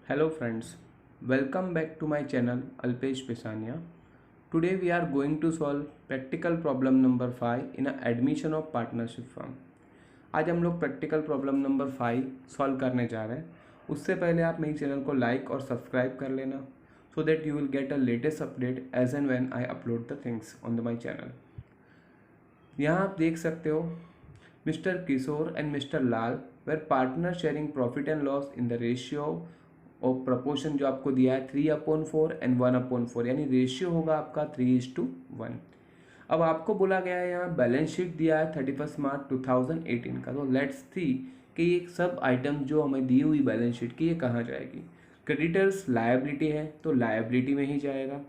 Hello friends, welcome back to my channel Alpesh Pesania. Today we are going to solve practical problem number 5 in a admission of partnership firm. आज हम लोग practical problem number 5 solve करने जा रहे हैं. उससे पहले आप मेरे चैनल को लाइक और सब्सक्राइब कर लेना so that you will get a latest update as and when I upload the things on the my channel. यहाँ आप देख सकते हो mister Kishore and mister Lal were partner sharing profit and loss in the ratio और proportion जो आपको दिया है 3/4 एंड 1/4, यानी रेशियो होगा आपका 3:1. अब आपको बोला गया है यहाँ बैलेंस शीट दिया है 31 मार्च 2018 का. तो लेट्स सी कि ये सब आइटम जो हमें दी हुई बैलेंस शीट की ये कहाँ जाएगी. क्रेडिटर्स लायबिलिटी है तो लायबिलिटी में ही जाएगा.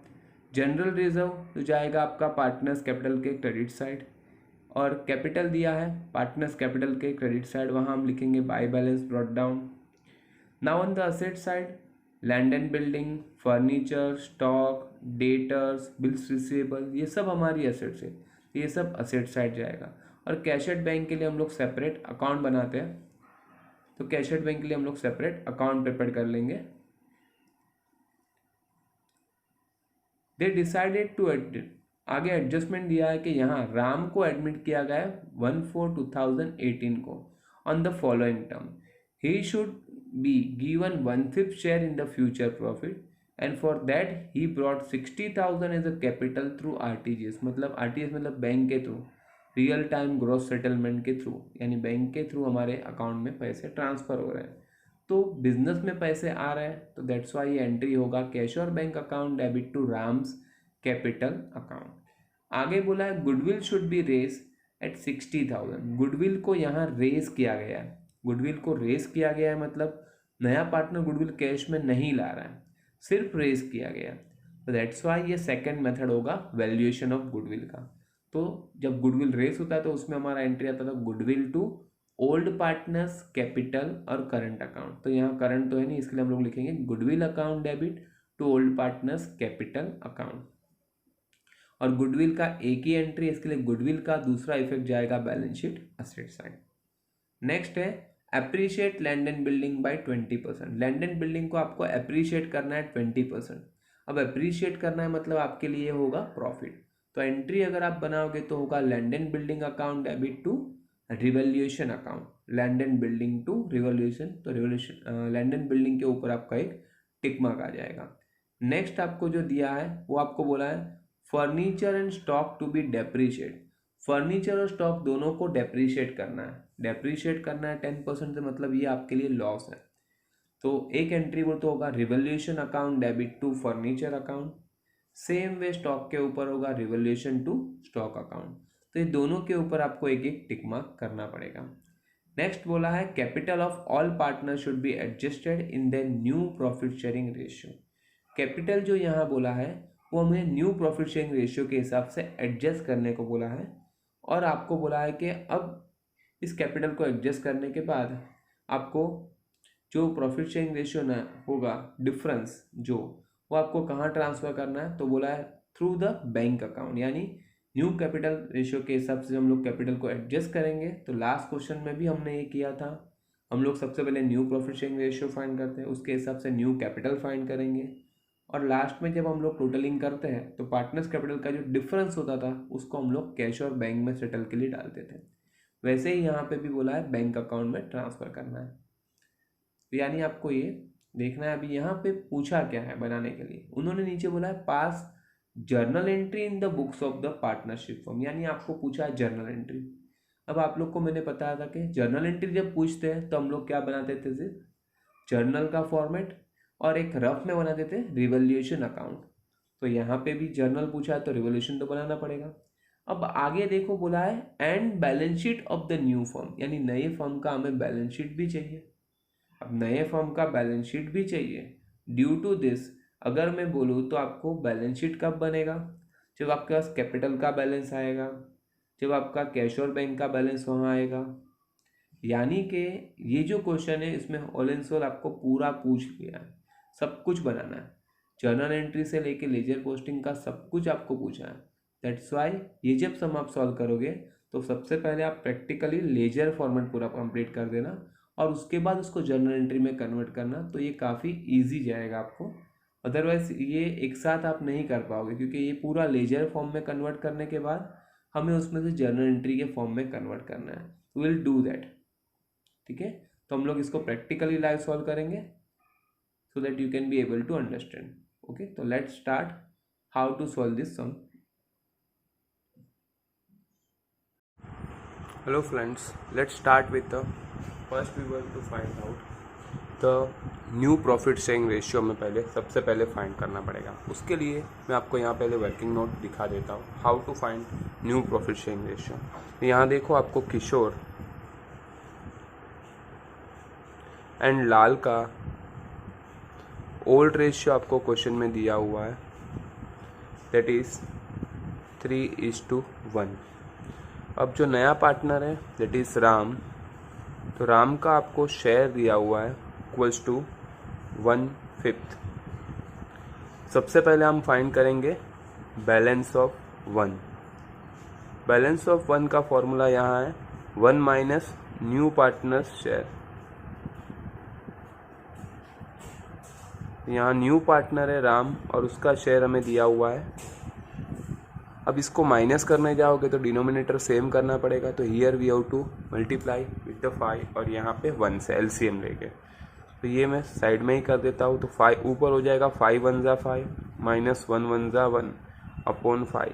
जनरल रिजर्व तो जाएगा आपका पार्टनर्स कैपिटल के क्रेडिट साइड, और कैपिटल दिया है पार्टनर्स कैपिटल के क्रेडिट साइड, वहाँ हम लिखेंगे by balance brought down. Now on the asset side land and building, furniture, stock, debtors, bills receivable, ये सब हमारी असेट्स है. ये सब असेट साइड जाएगा. और कैशेट बैंक के लिए हम लोग सेपरेट अकाउंट बनाते हैं, तो कैशेट बैंक के लिए हम लोग सेपरेट अकाउंट प्रिपेयर कर लेंगे. दे डिसाइडेड टू आगे एडजस्टमेंट दिया है कि यहाँ राम को एडमिट किया गया है 1/4/2018 को on the following term. He should be given 1/5 share in the future profit and for that he brought 60,000 as a capital through RTGS. मतलब आरटीजीएस मतलब बैंक के थ्रू, रियल टाइम ग्रॉस सेटलमेंट के थ्रू, यानी बैंक के थ्रू हमारे अकाउंट में पैसे ट्रांसफर हो रहे हैं. तो बिजनेस में पैसे आ रहे हैं तो दैट्स वाई ये एंट्री होगा कैश और bank account debit to Ram's capital account. आगे बोला है goodwill should be raise at 60,000. Goodwill को यहाँ रेस किया गया है. गुडविल को रेस किया गया है मतलब नया पार्टनर गुडविल कैश में नहीं ला रहा है, सिर्फ रेस किया गया. तो दैट्स वाई ये सेकंड मेथड होगा वैल्यूएशन ऑफ गुडविल का. तो जब गुडविल रेस होता है तो उसमें हमारा एंट्री आता था goodwill to old partners capital और करंट अकाउंट. तो यहाँ करंट तो है नहीं, इसके लिए हम लोग लिखेंगे goodwill account debit to old partners capital account. और गुडविल का एक ही एंट्री, इसके लिए गुडविल का दूसरा इफेक्ट जाएगा balance sheet asset side. Next है appreciate land and building by 20%. Land and building को आपको अप्रिशिएट करना है 20%. अब अप्रिशिएट करना है मतलब आपके लिए होगा प्रॉफिट. तो एंट्री अगर आप बनाओगे तो होगा land and building account debit to revaluation account. Land and building to revaluation, तो रिवैल्यूएशन लैंड एंड बिल्डिंग के ऊपर आपका एक टिक मार्क आ जाएगा. नेक्स्ट आपको जो दिया है वो आपको बोला है furniture and stock to be depreciate. Furniture और स्टॉक दोनों को डेप्रीशिएट करना है. डेप्रीशिएट करना है 10% से, मतलब ये आपके लिए लॉस है. तो एक एंट्री वो तो होगा revaluation account debit to furniture account. Same way stock के ऊपर होगा रिवैल्यूएशन टू स्टॉक अकाउंट. तो ये दोनों के ऊपर आपको एक एक टिक मार्क करना पड़ेगा. नेक्स्ट बोला है capital of all partner should be adjusted in the new profit sharing ratio. Capital जो यहाँ बोला है वो हमें न्यू प्रॉफिट शेयरिंग रेशियो के हिसाब से एडजस्ट करने को बोला है. और आपको बोला है कि अब इस कैपिटल को एडजस्ट करने के बाद आपको जो प्रॉफिट शेयरिंग रेशियो ना होगा डिफरेंस जो, वो आपको कहाँ ट्रांसफ़र करना है. तो बोला है थ्रू द बैंक अकाउंट, यानी न्यू कैपिटल रेशियो के हिसाब से हम लोग कैपिटल को एडजस्ट करेंगे. तो लास्ट क्वेश्चन में भी हमने ये किया था. हम लोग सबसे पहले new profit sharing ratio find करते हैं, उसके हिसाब से न्यू कैपिटल फाइंड करेंगे, और लास्ट में जब हम लोग टोटलिंग करते हैं तो पार्टनर्स कैपिटल का जो डिफरेंस होता था उसको हम लोग कैश और बैंक में सेटल के लिए डालते थे. वैसे ही यहाँ पे भी बोला है बैंक अकाउंट में ट्रांसफ़र करना है. तो यानी आपको ये देखना है अभी यहाँ पे पूछा क्या है बनाने के लिए. उन्होंने नीचे बोला है पास journal entry in the books of the partnership firm, यानी आपको पूछा है जर्नल एंट्री. अब आप लोग को मैंने बताया था कि जर्नल एंट्री जब पूछते हैं तो हम लोग क्या बनाते थे, सिर्फ जर्नल का फॉर्मेट और एक रफ में बना देते रिवैल्यूएशन अकाउंट. तो यहाँ पे भी जर्नल पूछा है तो रिवैल्यूएशन तो बनाना पड़ेगा. अब आगे देखो बोला है and balance sheet of the new firm, यानी नए फर्म का हमें बैलेंस शीट भी चाहिए. अब नए फर्म का बैलेंस शीट भी चाहिए. ड्यू टू दिस अगर मैं बोलूँ तो आपको बैलेंस शीट कब बनेगा, जब आपके पास कैपिटल का बैलेंस आएगा, जब आपका कैश और बैंक का बैलेंस वहाँ आएगा. यानी कि ये जो क्वेश्चन है इसमें ऑल एंड सोल आपको पूरा पूछ लिया है, सब कुछ बनाना है. जर्नल एंट्री से लेके लेजर पोस्टिंग का सब कुछ आपको पूछा है. दैट्स वाई ये जब सम आप सॉल्व करोगे तो सबसे पहले आप प्रैक्टिकली लेजर फॉर्मेट पूरा कंप्लीट कर देना, और उसके बाद उसको जर्नल एंट्री में कन्वर्ट करना, तो ये काफ़ी ईजी जाएगा आपको। अदरवाइज ये एक साथ आप नहीं कर पाओगे, क्योंकि ये पूरा लेजर फॉर्म में कन्वर्ट करने के बाद हमें उसमें से जर्नल एंट्री के फॉर्म में कन्वर्ट करना है। Will do that. ठीक है, तो हम लोग इसको प्रैक्टिकली लाइव सॉल्व करेंगे so that you can be able to understand. Okay, so let's start how to solve this sum. Hello friends, let's start with the first we want to find out the new profit sharing ratio. में पहले सबसे पहले find करना पड़ेगा। उसके लिए मैं आपको यहाँ पहले वर्किंग नोट दिखा देता हूँ, how to find new profit sharing ratio. यहाँ देखो आपको किशोर एंड लाल का ओल्ड रेशियो आपको क्वेश्चन में दिया हुआ है, दैट इज़ 3:1। अब जो नया पार्टनर है दैट इज़ राम, तो राम का आपको शेयर दिया हुआ है इक्वल्स टू 1/5। सबसे पहले हम फाइंड करेंगे बैलेंस ऑफ 1। बैलेंस ऑफ 1 का फॉर्मूला यहाँ है 1 माइनस न्यू पार्टनर्स शेयर। यहाँ न्यू पार्टनर है राम और उसका शेयर हमें दिया हुआ है। अब इसको माइनस करने जाओगे तो डिनोमिनेटर सेम करना पड़ेगा, तो here we have to multiply with the 5 और यहाँ पे 1 से एलसीएम लेके, तो ये मैं साइड में ही कर देता हूँ। तो 5 ऊपर हो जाएगा 5 1 जा 5 माइनस 1 1 जा 1 upon 5,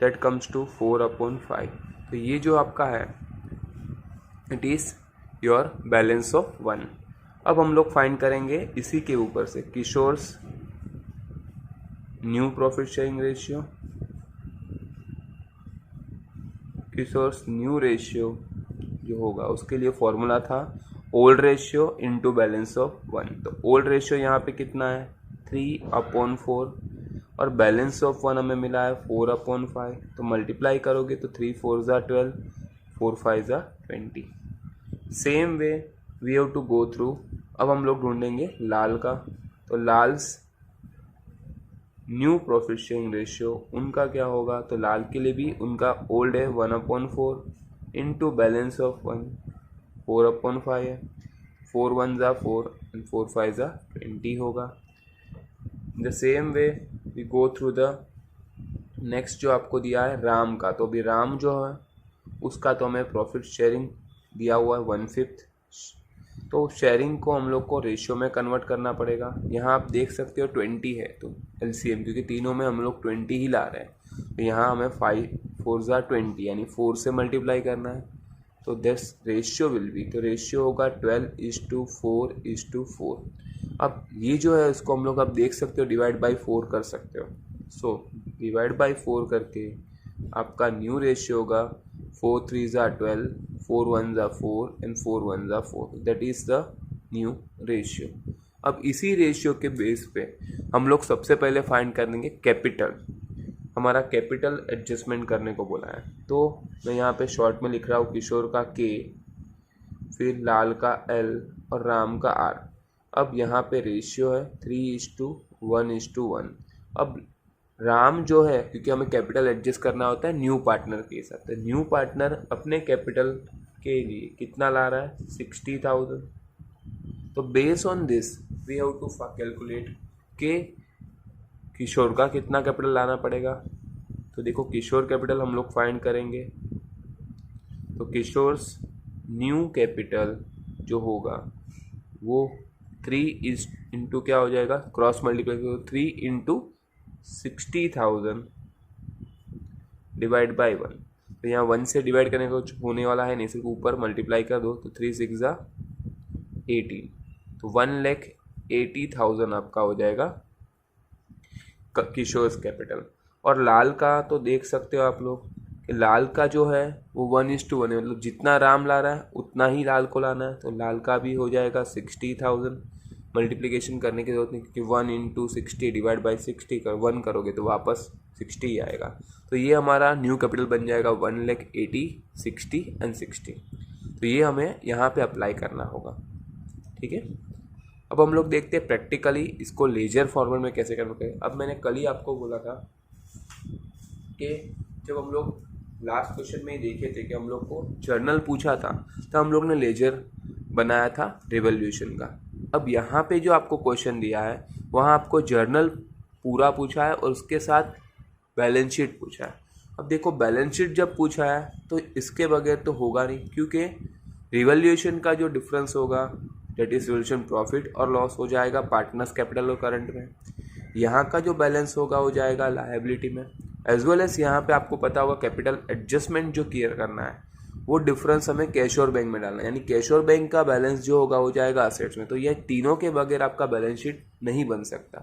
that comes to 4 upon 5। तो ये जो आपका है it is your balance of 1। अब हम लोग फाइंड करेंगे इसी के ऊपर से Kishore's new profit sharing ratio. Kishore's new ratio जो होगा उसके लिए फॉर्मूला था old ratio into balance of 1। तो ओल्ड रेशियो यहाँ पे कितना है 3/4 और बैलेंस ऑफ 1 हमें मिला है 4/5। तो मल्टीप्लाई करोगे तो 3 4 जा 12, 4 5 जा 20। Same way we have to go through. अब हम लोग ढूंढेंगे लाल का, तो Lal's new profit sharing ratio उनका क्या होगा, तो लाल के लिए भी उनका ओल्ड है 1/4 इनटू बैलेंस ऑफ 1 4/5 है, 4 1 जा 4 एंड 4 5 जा 20 होगा। The same way we go through the next जो आपको दिया है राम का, तो अभी राम जो है उसका तो हमें प्रॉफिट शेयरिंग दिया हुआ है 1/5। तो शेयरिंग को हम लोग को रेशियो में कन्वर्ट करना पड़ेगा। यहाँ आप देख सकते हो 20 है तो एलसीएम, क्योंकि तीनों में हम लोग 20 ही ला रहे हैं, तो यहाँ हमें 5 4 जा 20 यानी 4 से मल्टीप्लाई करना है। तो दिस रेशियो विल बी, तो रेशियो होगा 12:4:4। अब ये जो है इसको हम लोग अब देख सकते हो डिवाइड बाई 4 कर सकते हो। सो डिवाइड बाई 4 करके आपका न्यू रेशियो होगा 4 3 जा 12, 4 1 जा 4 एंड 4 1 जा 4, that is the new ratio. अब इसी रेशियो के बेस पे हम लोग सबसे पहले फाइंड करेंगे कैपिटल। हमारा कैपिटल एडजस्टमेंट करने को बोला है, तो मैं यहाँ पे शॉर्ट में लिख रहा हूँ किशोर का K, फिर लाल का L और राम का R। अब यहाँ पे रेशियो है 3:1:1। अब राम जो है, क्योंकि हमें कैपिटल एडजस्ट करना होता है न्यू पार्टनर के साथ, तो न्यू पार्टनर अपने कैपिटल के लिए कितना ला रहा है 60,000। तो base on this we have to calculate के किशोर का कितना कैपिटल लाना पड़ेगा। तो देखो किशोर कैपिटल हम लोग फाइंड करेंगे, तो किशोर्स न्यू कैपिटल जो होगा वो 3 इंटू क्या हो जाएगा, क्रॉस मल्टीप्लाई करो 3 × 60,000 डिवाइड बाई 1। तो यहाँ 1 से डिवाइड करने को होने वाला है नहीं, सिर्फ ऊपर मल्टीप्लाई कर दो, तो 3 6 जा 18, तो 1,80,000 आपका हो जाएगा किशोर्स कैपिटल। और लाल का तो देख सकते हो आप लोग कि लाल का जो है वो 1:1 है, मतलब जितना राम ला रहा है उतना ही लाल को लाना है। तो लाल का भी हो जाएगा 60,000। मल्टीप्लिकेशन करने की जरूरत नहीं, क्योंकि 1 × 60 डिवाइड बाई 60 कर 1 करोगे तो वापस 60 ही आएगा। तो ये हमारा न्यू कैपिटल बन जाएगा 1,80,000, 60 एंड 60। तो ये हमें यहाँ पे अप्लाई करना होगा। ठीक है, अब हम लोग देखते हैं प्रैक्टिकली इसको लेजर फॉर्मेट में कैसे करना है। अब मैंने कल ही आपको बोला था कि जब हम लोग लास्ट क्वेश्चन में ही देखे थे कि हम लोग को जर्नल पूछा था, तो हम लोग ने लेजर बनाया था रिवॉल्यूशन का। अब यहाँ पे जो आपको क्वेश्चन दिया है वहाँ आपको जर्नल पूरा पूछा है और उसके साथ बैलेंस शीट पूछा है। अब देखो बैलेंस शीट जब पूछा है तो इसके बगैर तो होगा नहीं, क्योंकि रिवॉल्यूशन का जो डिफरेंस होगा डेट इज रिवॉल्यूशन प्रॉफिट और लॉस हो जाएगा पार्टनर्स कैपिटल और करंट में। यहाँ का जो बैलेंस होगा हो जाएगा लायबिलिटी में। एज वेल एज यहाँ पे आपको पता होगा कैपिटल एडजस्टमेंट जो क्लियर करना है वो डिफरेंस हमें कैश और बैंक में डालना है, यानी कैश और बैंक का बैलेंस जो होगा हो जाएगा असेट्स में। तो ये तीनों के बगैर आपका बैलेंस शीट नहीं बन सकता।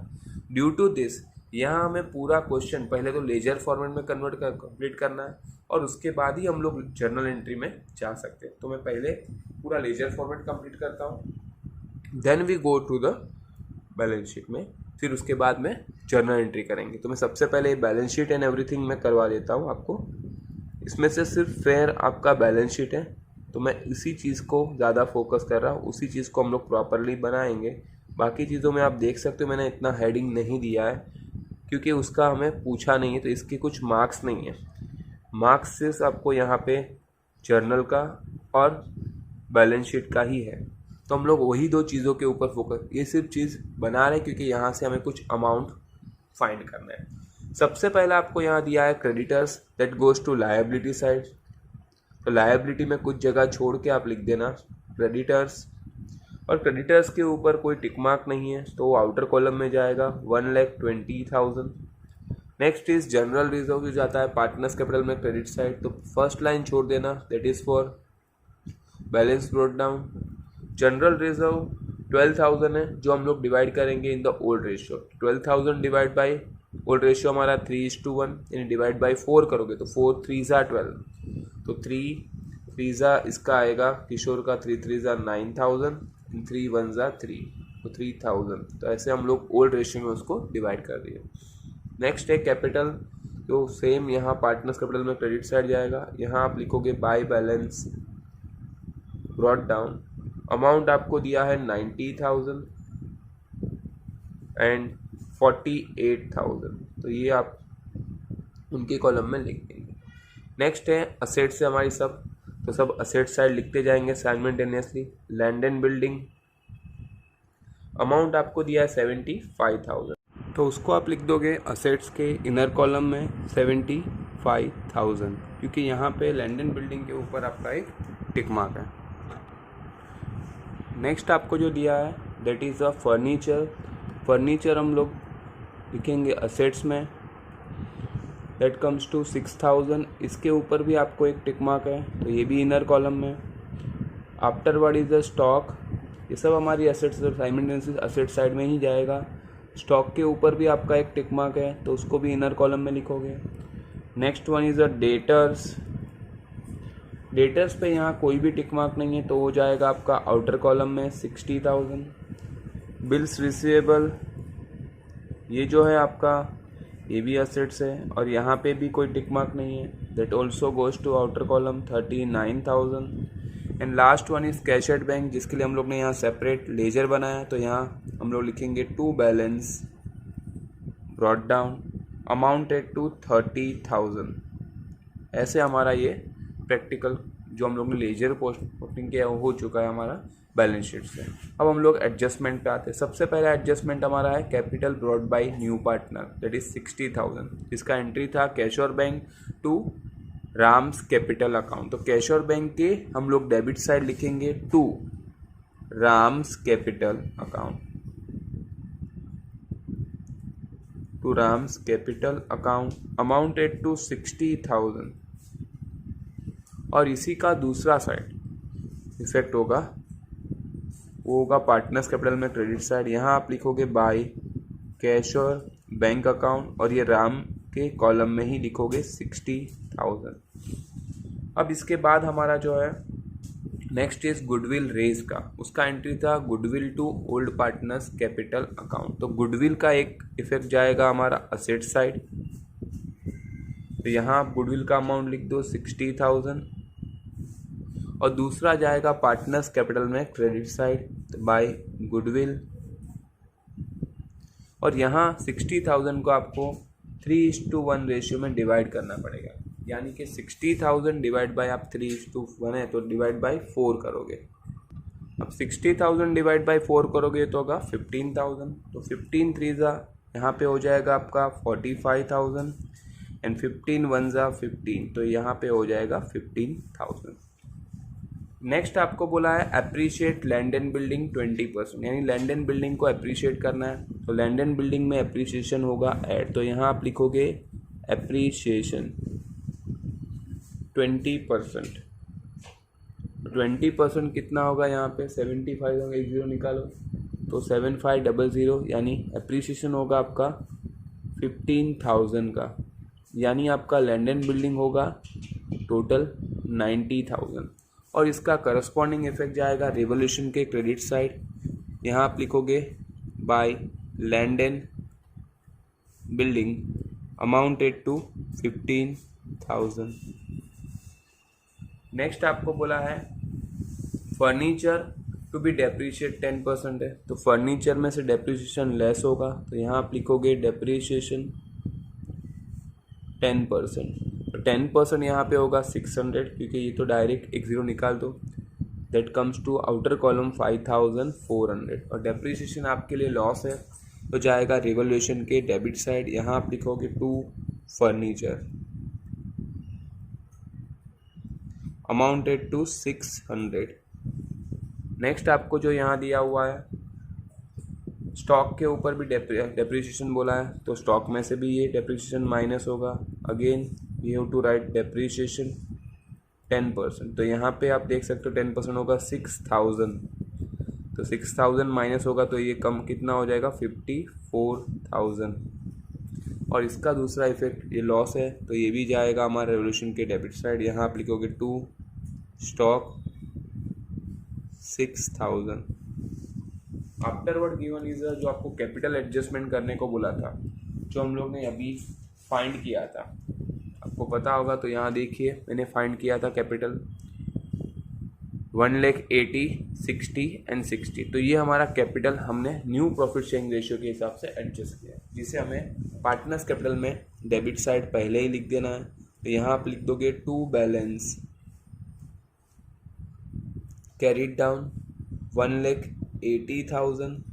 ड्यू टू दिस यहाँ हमें पूरा क्वेश्चन पहले तो लेजर फॉर्मेट में कन्वर्ट कर कंप्लीट करना है और उसके बाद ही हम लोग जर्नल एंट्री में जा सकते हैं। तो मैं पहले पूरा लेजर फॉर्मेट कंप्लीट करता हूँ, then we go to the balance sheet में, फिर उसके बाद में जर्नल एंट्री करेंगे। तो मैं सबसे पहले बैलेंस शीट एंड एवरीथिंग मैं करवा देता हूँ आपको। इसमें से सिर्फ फेयर आपका बैलेंस शीट है, तो मैं इसी चीज़ को ज़्यादा फोकस कर रहा हूँ, उसी चीज़ को हम लोग प्रॉपरली बनाएंगे। बाकी चीज़ों में आप देख सकते हो मैंने इतना हेडिंग नहीं दिया है क्योंकि उसका हमें पूछा नहीं है, तो इसके कुछ मार्क्स नहीं है। मार्क्स सिर्फ आपको यहाँ पे जर्नल का और बैलेंस शीट का ही है, तो हम लोग वही दो चीज़ों के ऊपर फोकस, ये सिर्फ चीज़ बना रहे हैं क्योंकि यहाँ से हमें कुछ अमाउंट फाइंड करना है। सबसे पहला आपको यहाँ दिया है creditors that goes to liability side. तो लायबिलिटी में कुछ जगह छोड़ के आप लिख देना क्रेडिटर्स, और क्रेडिटर्स के ऊपर कोई टिक मार्क नहीं है तो आउटर कॉलम में जाएगा 1,20,000। नेक्स्ट इज जनरल रिजर्व जो जाता है पार्टनर्स कैपिटल में क्रेडिट साइड, तो फर्स्ट लाइन छोड़ देना that is for balance brought down. General reserve 12,000 है जो हम लोग डिवाइड करेंगे in the old ratio. 12,000 divide by old ratio हमारा 3:1, यानी डिवाइड बाई 4 करोगे तो 4 3 ज़ा 12, तो 3 3 ज़ा इसका आएगा किशोर का 3 3 ज़ा 9,000, 3 1 ज़ा 3, तो 3,000। तो ऐसे हम लोग ओल्ड रेशियो में उसको डिवाइड कर दिए। नेक्स्ट है कैपिटल, तो सेम यहाँ पार्टनर्स कैपिटल में क्रेडिट साइड जाएगा। यहाँ आप लिखोगे by balance brought down. Amount आपको दिया है 90,000 एंड 48,000, तो ये आप उनके कॉलम में लिख देंगे। नेक्स्ट है असेट से हमारी सब, तो सब असेट साइड लिखते जाएंगे simultaneously. Land and building amount आपको दिया है 75,000, तो उसको आप लिख दोगे असेट्स के इनर कॉलम में 75,000, क्योंकि यहाँ पे लैंड एंड बिल्डिंग के ऊपर आपका एक टिक मार्क है। नेक्स्ट आपको जो दिया है that is a furniture. Furniture हम लोग लिखेंगे असेट्स में, दैट कम्स टू 6,000। इसके ऊपर भी आपको एक टिक मार्क है, तो ये भी इनर कॉलम में। आफ्टरवर्ड इज द स्टॉक, ये सब हमारी असेट्स साइमल्टेनियसली असेट साइड में ही जाएगा। स्टॉक के ऊपर भी आपका एक टिक मार्क है, तो उसको भी इनर कॉलम में लिखोगे। Next one is a debtors. Debtors पे यहाँ कोई भी टिक मार्क नहीं है, तो हो जाएगा आपका आउटर कॉलम में 60,000। बिल्स रिसीवेबल, ये जो है आपका ये भी असेट्स है और यहाँ पे भी कोई टिक मार्क नहीं है, that also goes to outer column 39,000। And last one is cash at bank, जिसके लिए हम लोग ने यहाँ सेपरेट लेजर बनाया है, तो यहाँ हम लोग लिखेंगे to balance brought down amounted to 30,000। ऐसे हमारा ये प्रैक्टिकल जो हम लोग ने लेजर पोस्टिंग किया हो चुका है हमारा बैलेंस शीट से। अब हम लोग एडजस्टमेंट पे आते हैं। सबसे पहला एडजस्टमेंट हमारा है capital brought by new partner, that is 60,000। इसका एंट्री था cash or bank to Ram's capital account. तो कैशोर बैंक के हम लोग डेबिट साइड लिखेंगे to Ram's capital account, to Ram's capital account amounted to 60,000। और इसी का दूसरा साइड इफेक्ट होगा, वो होगा पार्टनर्स कैपिटल में क्रेडिट साइड। यहाँ आप लिखोगे बाय कैशोर बैंक अकाउंट और ये राम के कॉलम में ही लिखोगे 60,000। अब इसके बाद हमारा जो है नेक्स्ट इज गुडविल रेज का, उसका एंट्री था goodwill to old partners capital account. तो गुडविल का एक इफेक्ट जाएगा हमारा असेट साइड, तो यहाँ आप गुडविल का अमाउंट लिख दो 60,000 और दूसरा जाएगा पार्टनर्स कैपिटल में क्रेडिट साइड बाय गुडविल। और यहाँ 60,000 को आपको 3:1 रेशियो में डिवाइड करना पड़ेगा, यानी कि 60,000 डिवाइड बाय आप 3:1 है तो डिवाइड बाय 4 करोगे। अब 60,000 डिवाइड बाई 4 करोगे तो होगा 15,000, तो 15 3 ज़ा यहाँ पे हो जाएगा आपका 45,000 एंड 15 1 ज़ा 15, तो यहाँ पे हो जाएगा 15,000। नेक्स्ट आपको बोला है अप्रिशिएट लैंड एंड बिल्डिंग 20%, यानी लैंड एंड बिल्डिंग को अप्रिशिएट करना है। तो लैंड एंड बिल्डिंग में अप्रिशिएशन होगा ऐड, तो यहाँ आप लिखोगे अप्रिशिएशन 20%। 20% कितना होगा यहाँ पे 75 होगा, एक जीरो निकालो तो 7500, यानी अप्रिशिएशन होगा आपका 15,000 का, यानी आपका लैंड एंड बिल्डिंग होगा टोटल 90,000। और इसका करस्पॉन्डिंग इफेक्ट जाएगा रिवोल्यूशन के क्रेडिट साइड, यहाँ आप लिखोगे by land and building amounted to 15,000। Next आपको बोला है फर्नीचर टू बी डेप्रीशिएट 10% है, तो फर्नीचर में से डेप्रीशिएशन लेस होगा, तो यहाँ आप लिखोगे डेप्रीशिएशन 10%। तो 10% यहाँ पे होगा 600, क्योंकि ये तो डायरेक्ट एक जीरो निकाल दो, that comes to outer column 5,400। और डेप्रीशिएशन आपके लिए लॉस है, तो जाएगा रिवोल्यूशन के डेबिट साइड, यहाँ आप लिखोगे to furniture amounted to 600। Next आपको जो यहाँ दिया हुआ है स्टॉक के ऊपर भी डेप्रीशिएशन बोला है, तो स्टॉक में से भी ये डेप्रीशिएशन माइनस होगा, again you have to write depreciation 10%। तो यहाँ पे आप देख सकते हो 10% होगा 6,000, तो 6,000 माइनस होगा तो ये कम कितना हो जाएगा 54,000। और इसका दूसरा इफेक्ट ये लॉस है, तो ये भी जाएगा हमारे रेवोल्यूशन के डेबिट साइड, यहाँ आप लिखोगे to stock 6,000। Afterward given is जो आपको कैपिटल एडजस्टमेंट करने को बोला था, जो हम लोग ने अभी फाइंड किया था, आपको पता होगा, तो यहाँ देखिए मैंने फाइंड किया था कैपिटल 1,80,000, 60 एंड 60। तो ये हमारा कैपिटल हमने न्यू प्रॉफिट शेयरिंग रेशियो के हिसाब से एडजस्ट किया, जिसे हमें पार्टनर्स कैपिटल में डेबिट साइड पहले ही लिख देना है। तो यहाँ आप लिख दोगे to balance carried down 1,80,000,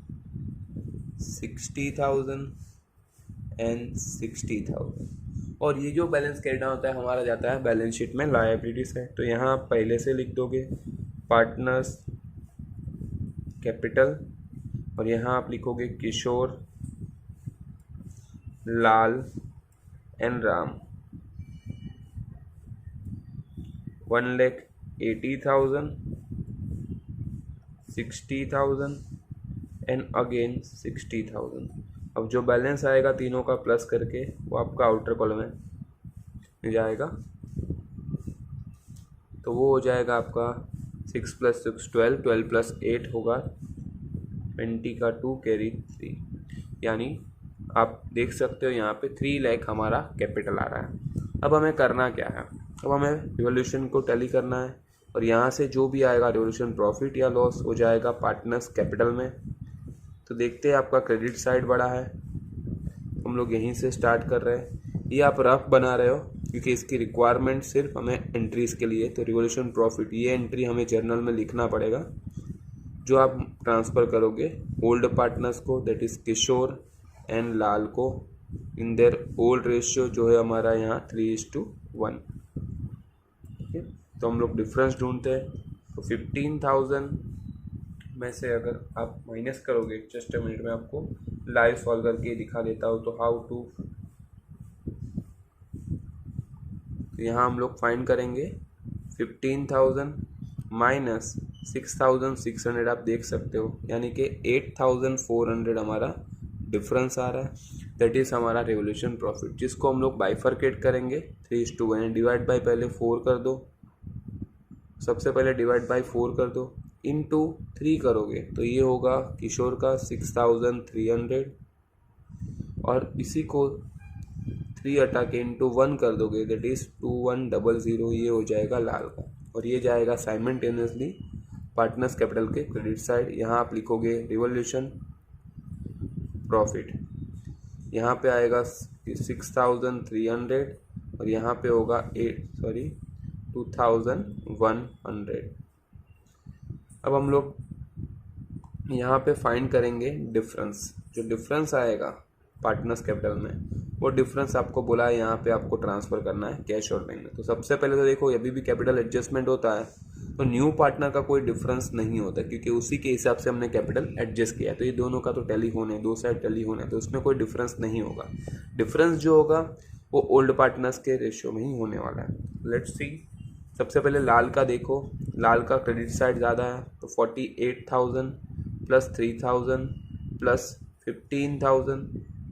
60,000 and 60,000। और ये जो बैलेंस कैरी डाउन होता है हमारा जाता है बैलेंस शीट में लायबिलिटी से, तो यहाँ आप पहले से लिख दोगे पार्टनर्स कैपिटल, और यहाँ आप लिखोगे किशोर, लाल एंड राम 1,80,000, 60,000 एंड अगेन 60,000। अब जो बैलेंस आएगा तीनों का प्लस करके वो आपका आउटर कॉलम में जाएगा, तो वो हो जाएगा आपका 6 + 6 12, 12 + 8 होगा 20 का 2 कैरी 3, यानी आप देख सकते हो यहाँ पे 3 लाख हमारा कैपिटल आ रहा है। अब हमें करना क्या है, अब हमें रिवोल्यूशन को टैली करना है, और यहाँ से जो भी आएगा रिवोल्यूशन प्रॉफिट या लॉस हो जाएगा पार्टनर्स कैपिटल में। तो देखते हैं आपका क्रेडिट साइड बड़ा है, हम लोग यहीं से स्टार्ट कर रहे हैं, ये आप रफ बना रहे हो क्योंकि इसकी रिक्वायरमेंट सिर्फ हमें एंट्रीज़ के लिए। तो रिवोल्यूशन प्रॉफिट ये एंट्री हमें जर्नल में लिखना पड़ेगा, जो आप ट्रांसफ़र करोगे ओल्ड पार्टनर्स को, दैट इज़ किशोर एंड लाल को, इन देयर ओल्ड रेशियो जो है हमारा यहाँ 3:1। ठीक है, तो हम लोग डिफरेंस ढूंढते हैं। तो 15,000 में से अगर आप माइनस करोगे, जस्ट अ मिनट में आपको लाइव सॉल्व करके दिखा देता हूँ। तो हाउ टू, तो यहाँ हम लोग फाइंड करेंगे 15,000 माइनस 6,600, आप देख सकते हो, यानी कि 8,400 हमारा डिफरेंस आ रहा है, दैट इज़ हमारा रिवोल्यूशन प्रॉफिट, जिसको हम लोग बाइफरकेट करेंगे 3:1। डिवाइड बाय पहले 4 कर दो, सबसे पहले डिवाइड बाय 4 कर दो, इनटू 3 करोगे तो ये होगा किशोर का 6,300, और इसी को 3 हटा के इंटू 1 कर दोगे, दैट इज़ 2100, ये हो जाएगा लाल का, और ये जाएगा साइमल्टेनियसली पार्टनर्स कैपिटल के क्रेडिट साइड। यहाँ आप लिखोगे रिवोल्यूशन प्रॉफिट, यहाँ पे आएगा 6,300, और यहाँ पे होगा 2,100। अब हम लोग यहाँ पे फाइंड करेंगे डिफरेंस। जो डिफरेंस आएगा पार्टनर्स कैपिटल में, वो डिफरेंस आपको बोला है यहाँ पे आपको ट्रांसफ़र करना है कैश और बैंक में। तो सबसे पहले तो देखो, अभी भी कैपिटल एडजस्टमेंट होता है तो न्यू पार्टनर का कोई डिफरेंस नहीं होता, क्योंकि उसी के हिसाब से हमने कैपिटल एडजस्ट किया है। तो ये दोनों का तो टैली होने, दो साइड टैली होने, तो उसमें कोई डिफरेंस नहीं होगा। डिफरेंस जो होगा वो ओल्ड पार्टनर्स के रेशियो में ही होने वाला है। Let's see. सबसे पहले लाल का देखो, लाल का क्रेडिट साइड ज़्यादा है, तो 48,000 प्लस 3,000 प्लस 15,000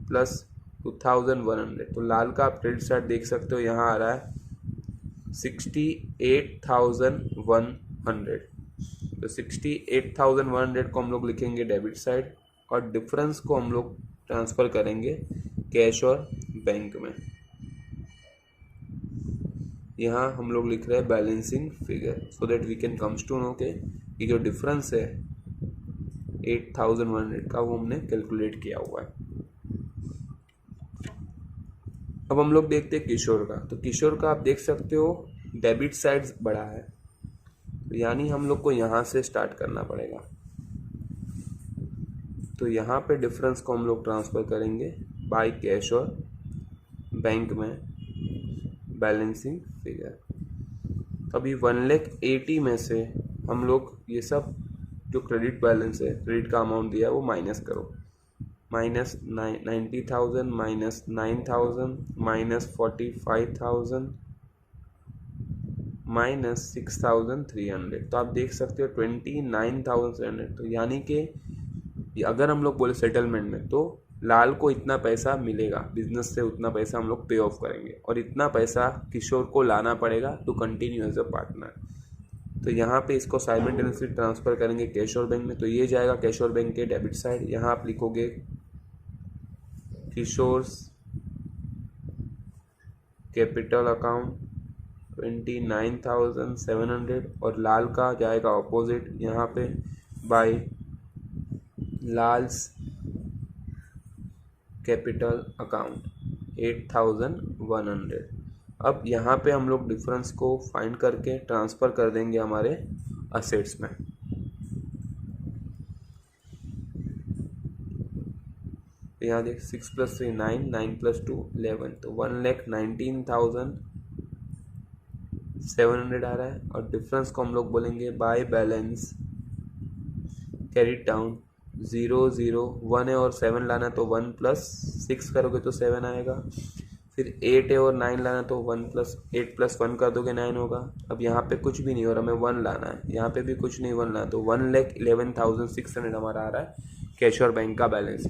प्लस 2,100। तो लाल का आप क्रेडिट साइड देख सकते हो, यहाँ आ रहा है 68,100। तो 68,100 को हम लोग लिखेंगे डेबिट साइड, और डिफरेंस को हम लोग ट्रांसफ़र करेंगे कैश और बैंक में। यहाँ हम लोग लिख रहे हैं balancing figure, so that we can comes to know के ये जो डिफरेंस है 8,100 का, वो हमने कैलकुलेट किया हुआ है। अब हम लोग देखते हैं किशोर का। तो किशोर का आप देख सकते हो डेबिट साइड बड़ा है, तो यानी हम लोग को यहाँ से स्टार्ट करना पड़ेगा। तो यहाँ पे डिफरेंस को हम लोग ट्रांसफ़र करेंगे बाय कैश और बैंक में बैलेंसिंग फिगर। तो अभी 1,80,000 में से हम लोग ये सब जो क्रेडिट बैलेंस है, क्रेडिट का अमाउंट दिया है, वो माइनस करो। Minus 90,000 minus 9,000 minus 45,000 minus 6,300। तो आप देख सकते हो 29,300। तो यानी कि अगर हम लोग बोले सेटलमेंट में, तो लाल को इतना पैसा मिलेगा बिजनेस से, उतना पैसा हम लोग पे ऑफ करेंगे, और इतना पैसा किशोर को लाना पड़ेगा to continue as a partner. तो यहाँ पे इसको साइमल्टेनियसली ट्रांसफ़र करेंगे कैश और बैंक में। तो ये जाएगा कैश और बैंक के डेबिट साइड। यहाँ आप लिखोगे किशोर्स कैपिटल अकाउंट 29,700, और लाल का जाएगा ऑपोजिट, यहाँ पे बाय लाल्स कैपिटल अकाउंट 8,100। अब यहाँ पे हम लोग डिफरेंस को फाइंड करके ट्रांसफ़र कर देंगे हमारे असेट्स में। तो यहाँ देख 6 + 3 9, 9 + 2 11, तो 1,19,700 आ रहा है। और डिफरेंस को हम लोग बोलेंगे बाय बैलेंस कैरी डाउन 0 0 1 है और 7 लाना, तो 1 + 6 करोगे तो 7 आएगा। फिर 8 है और 9 लाना, तो 1 + 8 + 1 कर दोगे 9 होगा। अब यहाँ पे कुछ भी नहीं हो रहा, हमें 1 लाना है, यहाँ पे भी कुछ नहीं 1 लाना, तो 1,11,600 हमारा आ रहा है कैश और बैंक का बैलेंस।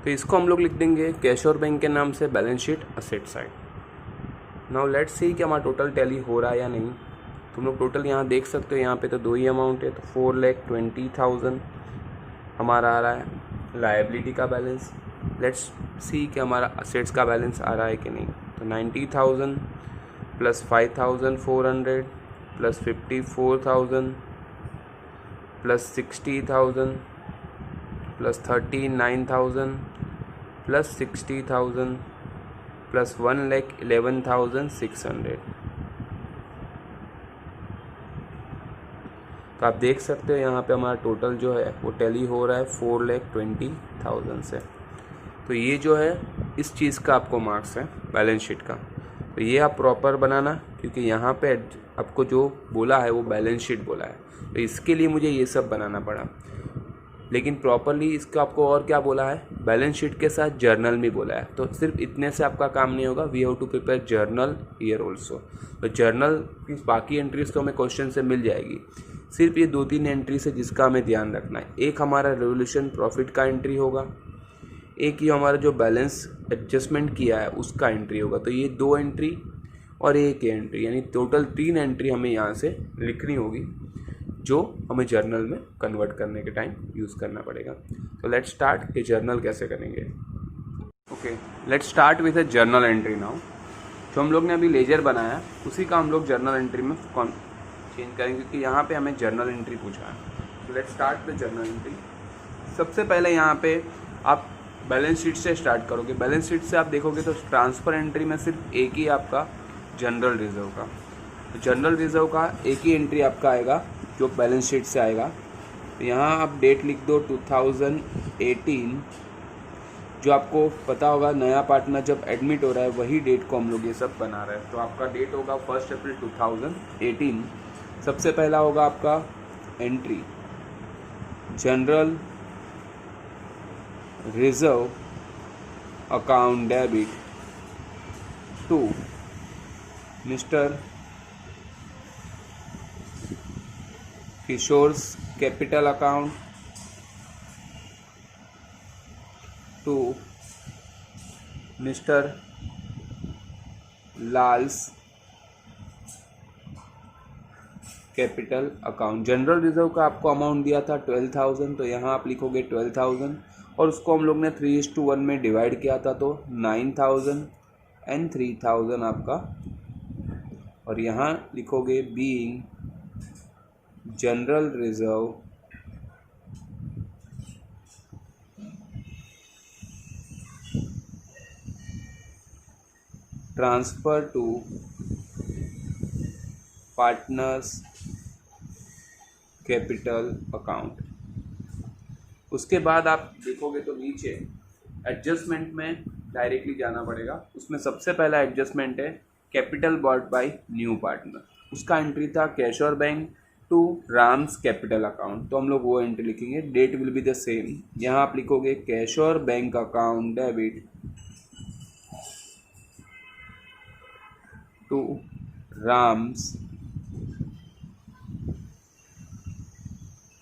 इसको हम लोग लिख देंगे कैश और बैंक के नाम से balance sheet asset side. Now let's see कि हमारा टोटल टैली हो रहा है या नहीं। तुम लोग टोटल यहाँ देख सकते हो, यहाँ पे तो दो ही अमाउंट है, तो 4,20,000 हमारा आ रहा है लायबिलिटी का बैलेंस। लेट्स सी कि हमारा असेट्स का बैलेंस आ रहा है कि नहीं। तो 90,000 plus 5,400 plus 54,000 plus 60,000 plus 39,000 plus 60,000 plus 1,11,600। तो आप देख सकते हो यहाँ पे हमारा टोटल जो है वो टैली हो रहा है 4,20,000 से। तो ये जो है इस चीज़ का आपको मार्क्स है बैलेंस शीट का। तो ये आप प्रॉपर बनाना, क्योंकि यहाँ पे आपको जो बोला है वो बैलेंस शीट बोला है, तो इसके लिए मुझे ये सब बनाना पड़ा। लेकिन प्रॉपरली इसका आपको और क्या बोला है, बैलेंस शीट के साथ जर्नल भी बोला है। तो सिर्फ इतने से आपका काम नहीं होगा, we have to prepare journal here also. तो जर्नल की बाकी एंट्रीज तो हमें क्वेश्चन से मिल जाएगी, सिर्फ ये 2-3 एंट्री से जिसका हमें ध्यान रखना है। एक हमारा रेवोल्यूशन प्रॉफिट का एंट्री होगा, एक ही हमारा जो बैलेंस एडजस्टमेंट किया है उसका एंट्री होगा। तो ये 2 एंट्री और एक एंट्री, यानी टोटल 3 एंट्री हमें यहाँ से लिखनी होगी, जो हमें जर्नल में कन्वर्ट करने के टाइम यूज़ करना पड़ेगा। तो लेट्स स्टार्ट कि जर्नल कैसे करेंगे। Okay, let's start with a journal entry now. जो हम लोग ने अभी लेजर बनाया उसी का हम लोग जर्नल एंट्री में चेंज करेंगे, क्योंकि यहाँ पे हमें जर्नल एंट्री पूछा है। तो let's start with journal entry. सबसे पहले यहाँ पे आप बैलेंस शीट से स्टार्ट करोगे। बैलेंस शीट से आप देखोगे तो ट्रांसफ़र एंट्री में सिर्फ एक ही आपका जनरल रिजर्व का, तो जनरल रिजर्व का एक ही एंट्री आपका आएगा जो बैलेंस शीट से आएगा। तो यहाँ आप डेट लिख दो 2018। जो आपको पता होगा नया पार्टनर जब एडमिट हो रहा है वही डेट को हम लोग ये सब बना रहे हैं। तो आपका डेट होगा 1 अप्रैल 2018। सबसे पहला होगा आपका entry general reserve account debit to mister Kishore's capital account to mister Lal's capital account. General reserve का आपको अमाउंट दिया था 12,000, तो यहाँ आप लिखोगे 12,000 और उसको हम लोग ने 3:1 में डिवाइड किया था, तो 9,000 एंड 3,000 आपका। और यहाँ लिखोगे being general reserve transfer to partners capital account. उसके बाद आप देखोगे तो नीचे एडजस्टमेंट में डायरेक्टली जाना पड़ेगा। उसमें सबसे पहला एडजस्टमेंट है capital bought by new partner. उसका एंट्री था cash or bank to Ram's capital account, तो हम लोग वो एंट्री लिखेंगे। Date will be the same. यहाँ आप लिखोगे cash or bank account debit to Ram's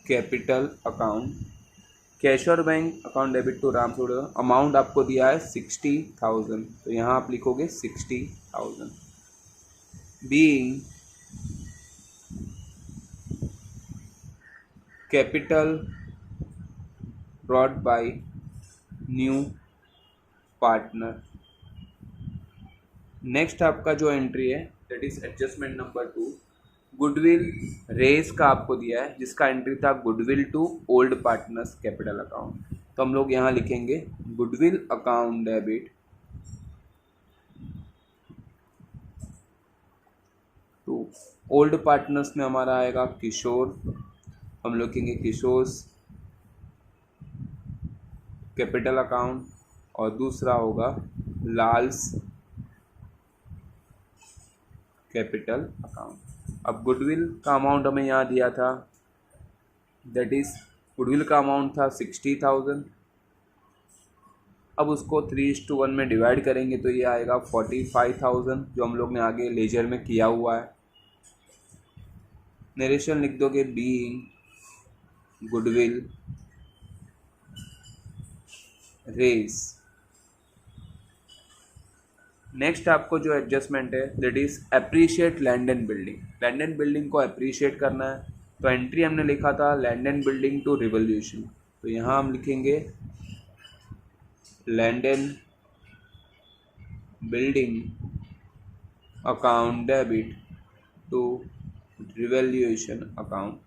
capital account. Cash or bank account debit to Ram's, amount आपको दिया है 60,000, तो यहाँ आप लिखोगे 60,000। Being capital brought by new partner. Next आपका जो एंट्री है that is adjustment number 2, goodwill रेस का आपको दिया है, जिसका एंट्री था goodwill to old partners capital account. तो हम लोग यहाँ लिखेंगे goodwill account debit to old partners में हमारा आएगा किशोर, हम लोग लिखेंगे किशोर कैपिटल अकाउंट। और दूसरा होगा लाल्स कैपिटल अकाउंट। अब गुडविल का अमाउंट हमें यहाँ दिया था, दैट इज गुडविल का अमाउंट था 60,000। अब उसको 3:1 में डिवाइड करेंगे तो ये आएगा 45,000, जो हम लोग ने आगे लेजर में किया हुआ है। नरेशन लिख दोगे बीइंग गुडविल रेस। नेक्स्ट आपको जो एडजस्टमेंट है that is appreciate land and building. Land and building को एप्रिशिएट करना है, तो एंट्री हमने लिखा था land and building to revolution, तो यहाँ हम लिखेंगे land and building account debit to revolution account.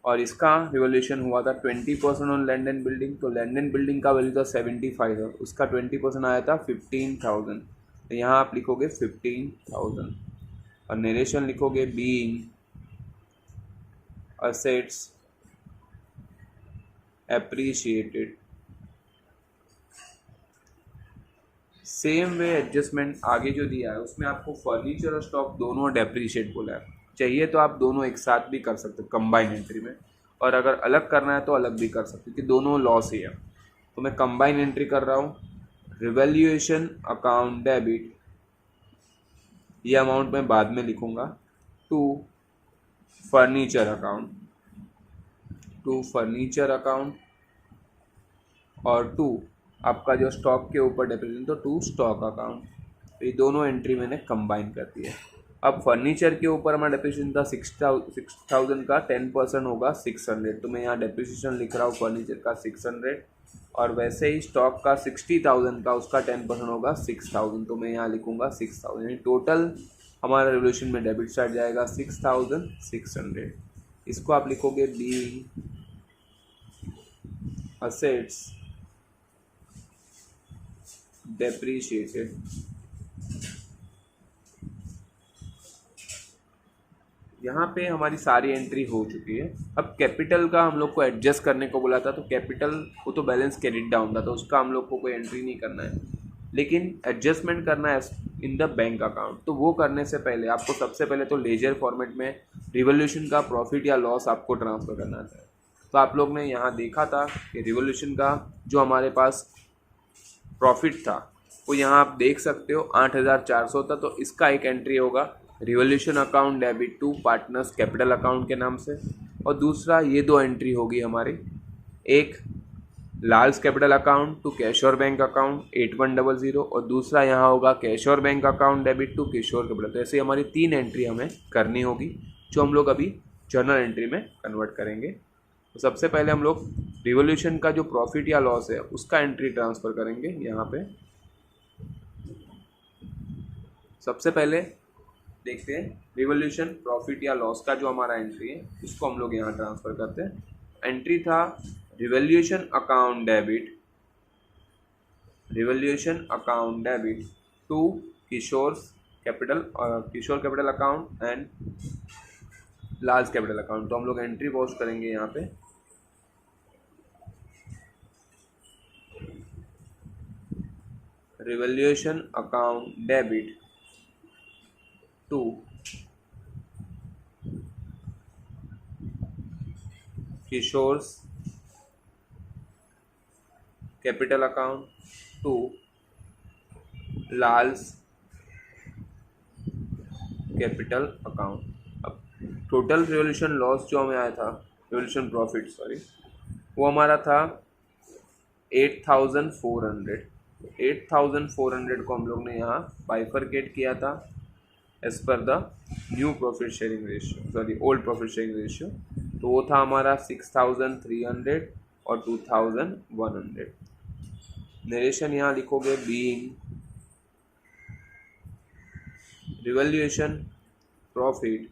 और इसका रिवोल्यूशन हुआ था 20% ऑन लैंड एंड बिल्डिंग, तो लैंड एंड बिल्डिंग का वैल्यू था 75 था, उसका 20% आया था 15,000, तो यहाँ आप लिखोगे 15,000। और नरेशन लिखोगे being assets appreciated. Same way adjustment आगे जो दिया है उसमें आपको फर्नीचर और स्टॉक दोनों डेप्रीशिएट बोला है। चाहिए तो आप दोनों एक साथ भी कर सकते हो कंबाइन एंट्री में, और अगर अलग करना है तो अलग भी कर सकते हो, कि दोनों लॉस ही है। तो मैं कंबाइन एंट्री कर रहा हूँ रिवैल्यूएशन अकाउंट डेबिट, ये अमाउंट मैं बाद में लिखूंगा, to furniture account, to furniture account, और टू आपका जो स्टॉक के ऊपर डेप्रिसिएशन तो टू स्टॉक अकाउंट। तो ये दोनों एंट्री मैंने कंबाइन कर दिया। अब फर्नीचर के ऊपर हमारा डेप्रिसिएशन था 6,000 का 10% होगा 600, तो मैं यहाँ डेप्रिसिएशन लिख रहा हूँ फर्नीचर का 600, और वैसे ही स्टॉक का 60,000 का उसका 10% होगा 6,000, तो मैं यहाँ लिखूँगा 6,000, यानी टोटल हमारा रेवोल्यूशन में डेबिट साइड जाएगा 6,600। इसको आप लिखोगे बी असेट्स डेप्रीशिएटेड। यहाँ पे हमारी सारी एंट्री हो चुकी है। अब कैपिटल का हम लोग को एडजस्ट करने को बोला था, तो कैपिटल वो तो बैलेंस क्रेडिट डाउन था, तो उसका हम लोग को कोई एंट्री नहीं करना है, लेकिन एडजस्टमेंट करना है इन द बैंक अकाउंट। तो वो करने से पहले आपको सबसे पहले तो लेजर फॉर्मेट में रिवोल्यूशन का प्रॉफिट या लॉस आपको ट्रांसफ़र करना था। तो आप लोग ने यहाँ देखा था कि रिवोल्यूशन का जो हमारे पास प्रॉफिट था वो यहाँ आप देख सकते हो 8,400 था। तो इसका एक एंट्री होगा revolution account debit to partners capital account के नाम से, और दूसरा ये दो एंट्री होगी हमारी, एक Lal's capital account to cash or bank account 8100, और दूसरा यहाँ होगा cash or bank account debit to Kishore capital. तो ऐसे हमारी 3 एंट्री हमें करनी होगी, जो हम लोग अभी जर्नल एंट्री में कन्वर्ट करेंगे। तो सबसे पहले हम लोग रिवोल्यूशन का जो प्रॉफिट या लॉस है उसका एंट्री ट्रांसफ़र करेंगे यहाँ पे। सबसे पहले देखते हैं रिवोल्यूशन प्रॉफिट या लॉस का जो हमारा एंट्री है उसको हम लोग यहाँ ट्रांसफ़र करते हैं। एंट्री था revolution account debit to Kishore capital account and large capital account. तो हम लोग एंट्री पोस्ट करेंगे यहाँ पे, revolution account debit to Kishore capital account to Lal's capital account. अब टोटल रिवोल्यूशन लॉस जो हमें आया था, रिवोल्यूशन प्रॉफिट वो हमारा था 8,400। 8,400 को हम लोग ने यहाँ बाइफरकेट किया था as per the new profit sharing ratio, old profit sharing ratio. तो वो था हमारा 6,300 और 2,100। नरेशन यहाँ लिखोगे being revolution profit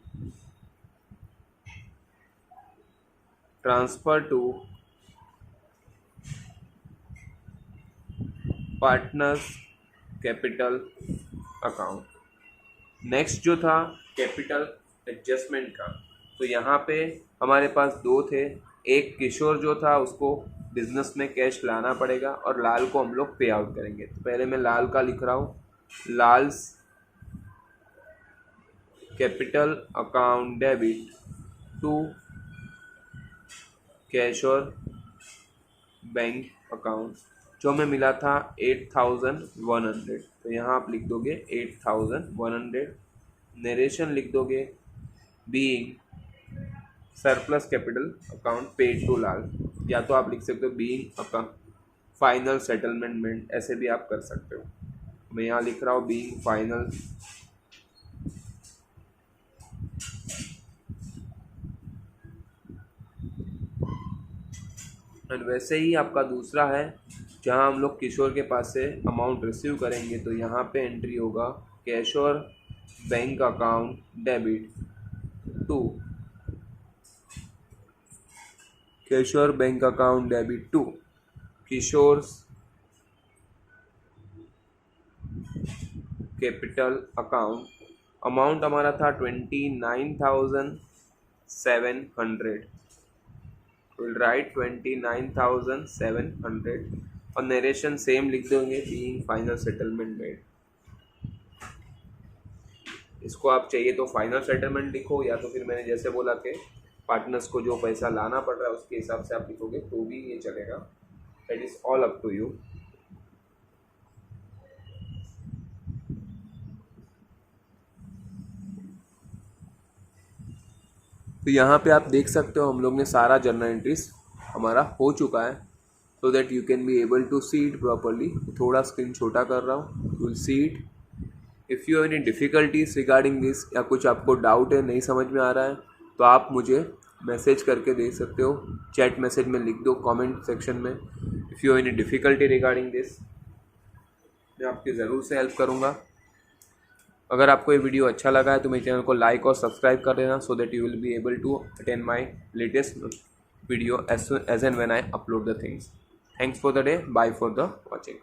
transfer to partners capital account. Next जो था कैपिटल एडजस्टमेंट का, तो यहाँ पे हमारे पास दो थे, एक किशोर जो था उसको बिजनेस में कैश लाना पड़ेगा और लाल को हम लोग पे आउट करेंगे। तो पहले मैं लाल का लिख रहा हूँ, Lal's capital account debit to cash or bank account, जो हमें मिला था 8,100। तो यहाँ आप लिख दोगे 8,100। नरेशन लिख दोगे being surplus capital account paid to Lal, या तो आप लिख सकते हो बीइंग अकाउंट फाइनल सेटलमेंट, ऐसे भी आप कर सकते हो। मैं यहाँ लिख रहा हूँ बीइंग फाइनल एंड वैसे ही आपका दूसरा है जहाँ हम लोग किशोर के पास से अमाउंट रिसीव करेंगे। तो यहाँ पे एंट्री होगा cash or bank account debit to Kishore bank account debit to Kishore capital account. Amount हमारा था 29,700। विल राइट 29,700 और नरेशन सेम लिख देंगे बीइंग फाइनल सेटलमेंट मेड। इसको आप चाहिए तो फाइनल सेटलमेंट लिखो, या तो फिर मैंने जैसे बोला कि पार्टनर्स को जो पैसा लाना पड़ रहा है उसके हिसाब से आप लिखोगे तो भी ये चलेगा। That is all up to you. तो यहाँ पे आप देख सकते हो हम लोग ने सारा जर्नल एंट्रीज हमारा हो चुका है, so that you can be able to see it properly. थोड़ा स्क्रीन छोटा कर रहा हूँ, you will see it. If you have any difficulties regarding this, या कुछ आपको डाउट है, नहीं समझ में आ रहा है, तो आप मुझे मैसेज करके दे सकते हो, चैट मैसेज में लिख दो कमेंट सेक्शन में। If you have any difficulty regarding this, मैं आपकी ज़रूर से हेल्प करूँगा। अगर आपको ये वीडियो अच्छा लगा है तो मेरे चैनल को लाइक और सब्सक्राइब कर देना, so that you will be able to attend my latest video as and when I upload the things. Thanks for the day, bye for the watching.